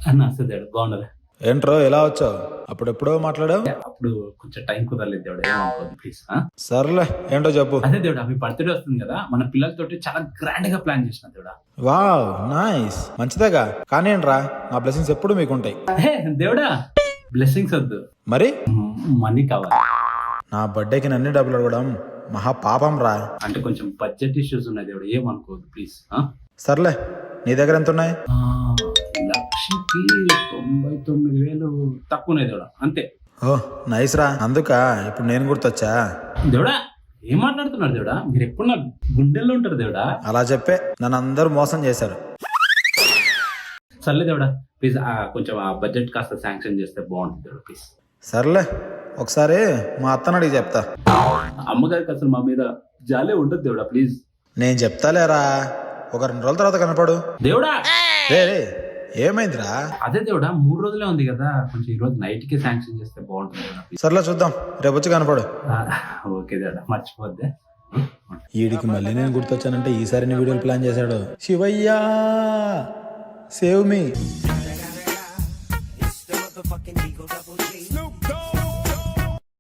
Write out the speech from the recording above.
నమస్తే దేవుడు, బాగున్నారా? ఏంట్రో ఎలా వచ్చావు? అప్పుడెప్పుడో మాట్లాడావు. అప్పుడు కొంచెం టైం కుదరలేదు దేవుడు, ఏమనుకోద్దు ప్లీజ్. సర్లే ఏంటో చెప్పు. అదే దేవుడా, మీ బర్త్డే వస్తుంది కదా, మన పిల్లలతోటి చాలా గ్రాండ్ గా ప్లాన్ చేసిన దేవుడా. వావ్ నైస్, మంచిదేగా. కానీ ఏంట్రా, నా బ్లెస్సింగ్స్ ఎప్పుడు మీకుంటాయి. హే దేవుడా, బ్లెస్సింగ్స్ వద్దు, మరి మనీ కావాలి. నా బర్త్డేకి నన్ను డబ్బులు అడగడం మహా పాపం రా. అంటే కొంచెం బడ్జెట్ ఇష్యూస్ ఉన్నాయి దేవుడు, ఏమనుకోవద్దు ప్లీజ్. సర్లే, నీ దగ్గర ఎంత ఉన్నాయి? 1,99,000 తక్కువనే దేవుడా, అంతే. ఓ నైస్ రా. అందుక ఇప్పుడు నేను గుర్తొచ్చా. దేవుడా ఏం మాట్లాడుతున్నారు దేవుడా, మీరు ఎప్పుడు నా గుండెల్లో ఉంటారు దేవుడా. అలా చెప్పే నన్ను అందరూ మోసం చేశారు. సర్లే దేవుడా ప్లీజ్, కొంచెం ఆ బడ్జెట్ కాస్త శాంక్షన్ చేస్తే బాగుంటుంది దేవుడా ప్లీజ్. సర్లే, ఒకసారి మా అత్తని అడిగి చెప్తా. అమ్మగారికి అసలు మా మీద జాలే ఉండదు దేవుడా ప్లీజ్. నేను చెప్తాలేరా, ఒక 2 రోజుల తర్వాత కనపడు. దేవుడా రే ఏమైందిరా? అదే దేవుడా, 3 రోజులే ఉంది కదా, కొంచెం ఈ రోజు నైట్ కి శాంక్షన్ చేస్తే బాగుంటుంది దేవుడా ప్లీజ్. సర్లే చూద్దాం, రేపు వచ్చి కనపడు. ఓకే దేవుడా, మర్చిపోద్దే. వీడికి మళ్ళీ నేను గుర్తొచ్చానంటే ఈసారి నీ వీడియోలు ప్లాన్ చేశాడు. శివయ్యా సేవ్ మీ.